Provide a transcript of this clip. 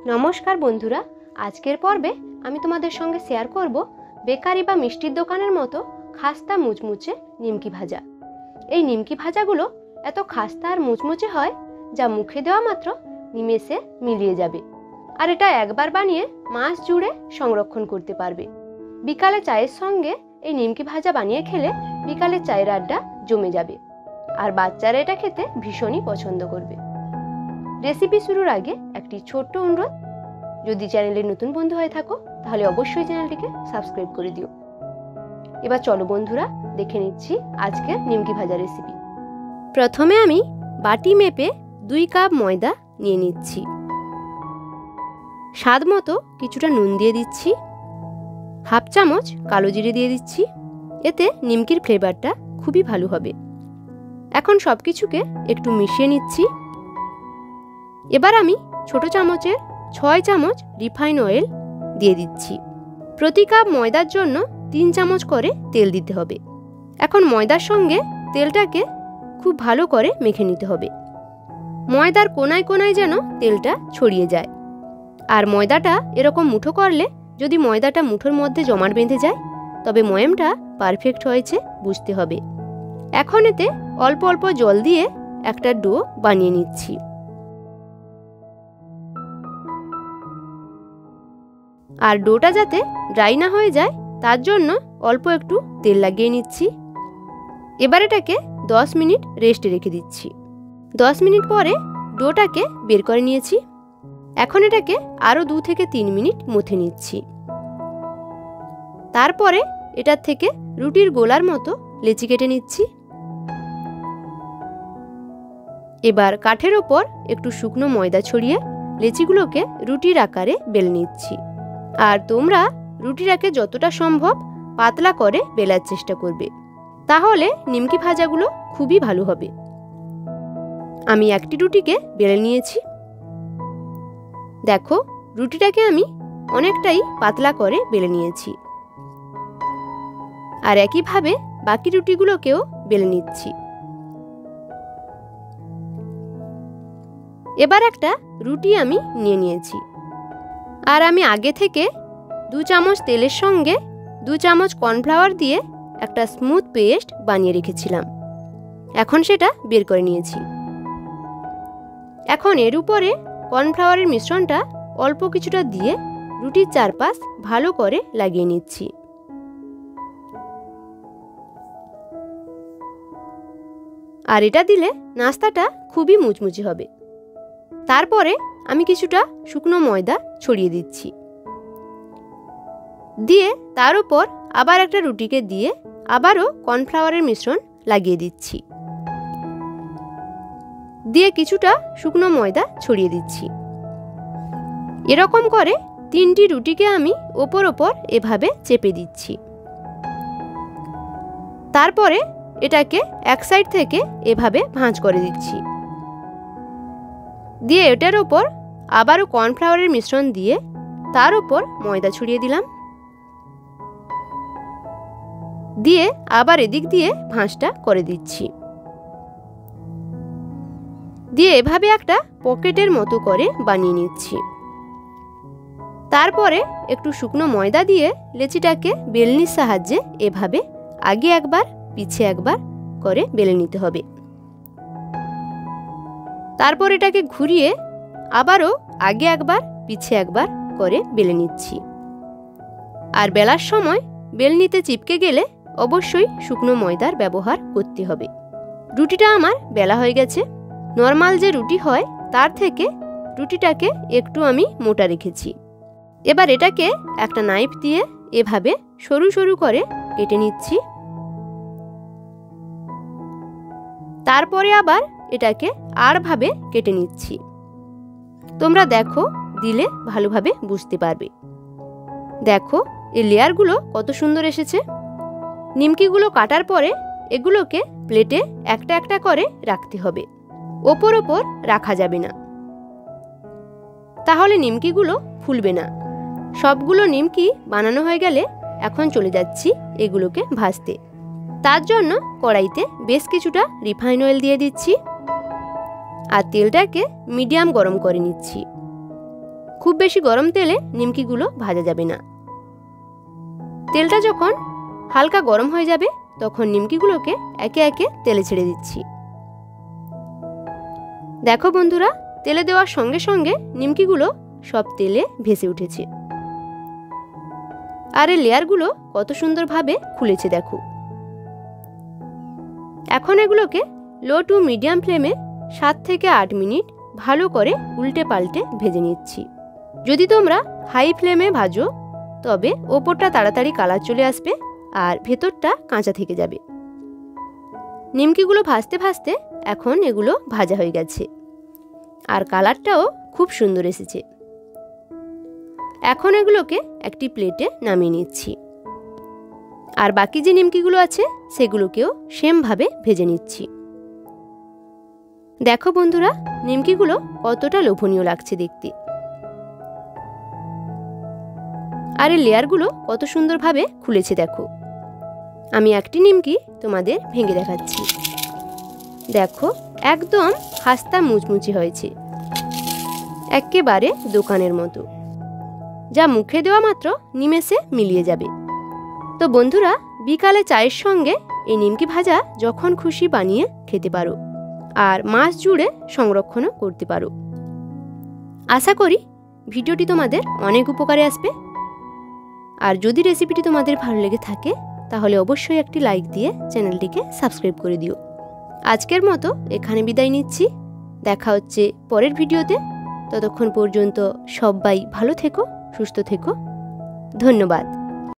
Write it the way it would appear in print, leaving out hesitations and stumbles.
नमस्कार बंधुरा आजकेर पर्वे आमी तोमादेर संगे शेयर करब बेकारी बा मिष्टिर दोकानेर मतो खास्ता मुचमुचे निमकी भाजा। এই নিমকি ভাজাগুলো এত খাস্তা আর মুচমুচে হয় যা মুখে দেওয়া মাত্র নিমেষে মিলিয়ে যাবে। আর এটা একবার বানিয়ে মাস জুড়ে সংরক্ষণ করতে পারবে। বিকালে চায়ের সঙ্গে এই নিমকি ভাজা বানিয়ে খেলে বিকালে চায়ের আড্ডা জমে যাবে আর বাচ্চারা এটা খেতে ভীষণই পছন্দ করবে। রেসিপি শুরুর আগে একটি ছোট্ট অনুরোধ, যদি চ্যানেলে নতুন বন্ধু হয়ে থাকো তাহলে অবশ্যই চ্যানেলটিকে সাবস্ক্রাইব করে দিও। এবার চলো বন্ধুরা দেখে নিচ্ছি আজকের নিমকি ভাজা রেসিপি। প্রথমে আমি বাটি মেপে 2 কাপ ময়দা নিয়ে নিচ্ছি। স্বাদ মতো কিছুটা নুন দিয়ে দিচ্ছি, হাফ চামচ কালো জিরে দিয়ে দিচ্ছি, এতে নিমকির ফ্লেভারটা খুবই ভালো হবে। এখন সব কিছুকে একটু মিশিয়ে নিচ্ছি। এবার আমি ছোট চামচের 6 চামচ রিফাইন অয়েল দিয়ে দিচ্ছি। প্রতি কাপ ময়দার জন্য 3 চামচ করে তেল দিতে হবে। এখন ময়দার সঙ্গে তেলটাকে খুব ভালো করে মেখে নিতে হবে। ময়দার কোনায় কোনায় যেন তেলটা ছড়িয়ে যায়। আর ময়দাটা এরকম মুঠো করলে যদি ময়দাটা মুঠোর মধ্যে জমাট বেঁধে যায় তবে ময়ামটা পারফেক্ট হয়েছে বুঝতে হবে। এখন এতে অল্প অল্প জল দিয়ে একটা ডো বানিয়ে নিচ্ছি। আর ডোটা যাতে ড্রাই না হয়ে যায় তার জন্য অল্প একটু তেল লাগিয়ে নিচ্ছি। এবার এটাকে 10 মিনিট রেস্টে রেখে দিচ্ছি। 10 মিনিট পরে ডোটাকে বের করে নিয়েছি। এখন এটাকে আরও 2 থেকে 3 মিনিট মথে নিচ্ছি। তারপরে এটার থেকে রুটির গোলার মতো লেচি কেটে নিচ্ছি। এবার কাঠের ওপর একটু শুকনো ময়দা ছড়িয়ে লেচিগুলোকে রুটির আকারে বেলে নিচ্ছি। আর তোমরা রুটিটাকে যতটা সম্ভব পাতলা করে বেলার চেষ্টা করবে, তাহলে নিমকি ভাজাগুলো খুবই ভালো হবে। আমি একটি রুটিকে বেলে নিয়েছি। দেখো রুটিটাকে আমি অনেকটাই পাতলা করে বেলে নিয়েছি। আর একইভাবে বাকি রুটিগুলোকেও বেলে নিচ্ছি। এবার একটা রুটি আমি নিয়ে নিয়েছি। আর আমি আগে থেকে 2 চামচ তেলের সঙ্গে 2 চামচ কর্নফ্লাওয়ার দিয়ে একটা স্মুথ পেস্ট বানিয়ে রেখেছিলাম। এখন সেটা বের করে নিয়েছি। এখন এর উপরে কর্নফ্লাওয়ারের মিশ্রণটা অল্প কিছুটা দিয়ে রুটির চারপাশ ভালো করে লাগিয়ে নিচ্ছি। আর এটা দিলে নাস্তাটা খুবই মুচমুচে হবে। তারপরে আমি কিছুটা শুকনো ময়দা ছড়িয়ে দিচ্ছি। দিয়ে তার উপর আবার একটা রুটিকে দিয়ে আবারও কর্নফ্লাওয়ারের মিশ্রণ লাগিয়ে দিচ্ছি। দিয়ে কিছুটা শুকনো ময়দা ছড়িয়ে দিচ্ছি। এরকম করে 3টি রুটিকে আমি ওপর ওপর এভাবে চেপে দিচ্ছি। তারপরে এটাকে এক সাইড থেকে এভাবে ভাঁজ করে দিচ্ছি। দিয়ে এটার ওপর আবারও কর্নফ্লাওয়ারের মিশ্রণ দিয়ে তার উপর ময়দা ছড়িয়ে দিলাম। দিয়ে আবার এদিক দিয়ে ভাঁজটা করে দিচ্ছি। দিয়ে এভাবে একটা পকেটের মতো করে বানিয়ে নিচ্ছি। তারপরে একটু শুকনো ময়দা দিয়ে লেচিটাকে বেলনির সাহায্যে এভাবে আগে একবার পিছে একবার করে বেলে নিতে হবে। তারপর এটাকে ঘুরিয়ে আবারও আগে একবার পিছে একবার করে বেলে নিচ্ছি। আর বেলার সময় বেলনিতে চিপকে গেলে অবশ্যই শুকনো ময়দার ব্যবহার করতে হবে। রুটিটা আমার বেলা হয়ে গেছে। নর্মাল যে রুটি হয় তার থেকে রুটিটাকে একটু আমি মোটা রেখেছি। এবার এটাকে একটা নাইফ দিয়ে এভাবে সরু সরু করে কেটে নিচ্ছি। তারপরে আবার এটাকে আরভাবে কেটে নিচ্ছি। তোমরা দেখো, দিলে ভালোভাবে বুঝতে পারবে। দেখো এই লেয়ারগুলো কত সুন্দর এসেছে। নিমকিগুলো কাটার পরে এগুলোকে প্লেটে একটা একটা করে রাখতে হবে, ওপর ওপর রাখা যাবে না, তাহলে নিমকিগুলো ফুলবে না। সবগুলো নিমকি বানানো হয়ে গেলে এখন চলে যাচ্ছি এগুলোকে ভাজতে। তার জন্য কড়াইতে বেশ কিছুটা রিফাইন অয়েল দিয়ে দিচ্ছি আর তেলটাকে মিডিয়াম গরম করে নিচ্ছি। খুব বেশি গরম তেলে নিমকিগুলো ভাজা যাবে না। তেলটা যখন হালকা গরম হয়ে যাবে তখন নিমকিগুলোকে একে একে তেলে ছেড়ে দিচ্ছি। দেখো বন্ধুরা, তেলে দেওয়ার সঙ্গে সঙ্গে নিমকিগুলো সব তেলে ভেসে উঠেছে। আর এই লেয়ারগুলো কত সুন্দরভাবে খুলেছে দেখো। এখন এগুলোকে লো টু মিডিয়াম ফ্লেমে 7 থেকে 8 মিনিট ভালো করে উল্টে পাল্টে ভেজে নিচ্ছি। যদি তোমরা হাই ফ্লেমে ভাজো তবে ওপরটা তাড়াতাড়ি কালার চলে আসবে আর ভেতরটা কাঁচা থেকে যাবে। নিমকিগুলো ভাজতে ভাজতে এখন এগুলো ভাজা হয়ে গেছে আর কালারটাও খুব সুন্দর এসেছে। এখন এগুলোকে একটি প্লেটে নামিয়ে নিচ্ছি আর বাকি যে নিমকিগুলো আছে সেগুলোকেও সেমভাবে ভেজে নিচ্ছি। দেখো বন্ধুরা, নিমকিগুলো কতটা লোভনীয় লাগছে দেখতে। আর এই লেয়ারগুলো কত সুন্দরভাবে খুলেছে দেখো। আমি একটি নিমকি তোমাদের ভেঙে দেখাচ্ছি। দেখো, একদম খাস্তা মুচমুচে হয়েছে, একেবারে দোকানের মতো, যা মুখে দেওয়া মাত্র নিমেষে মিলিয়ে যাবে। তো বন্ধুরা, বিকালে চায়ের সঙ্গে এই নিমকি ভাজা যখন খুশি বানিয়ে খেতে পারো আর মাস জুড়ে সংরক্ষণও করতে পারো। আশা করি ভিডিওটি তোমাদের অনেক উপকারে আসবে। আর যদি রেসিপিটি তোমাদের ভালো লেগে থাকে তাহলে অবশ্যই একটি লাইক দিয়ে চ্যানেলটিকে সাবস্ক্রাইব করে দিও। আজকের মতো এখানে বিদায় নিচ্ছি। দেখা হচ্ছে পরের ভিডিওতে। ততক্ষণ পর্যন্ত সবাই ভালো থেকো, সুস্থ থেকো। ধন্যবাদ।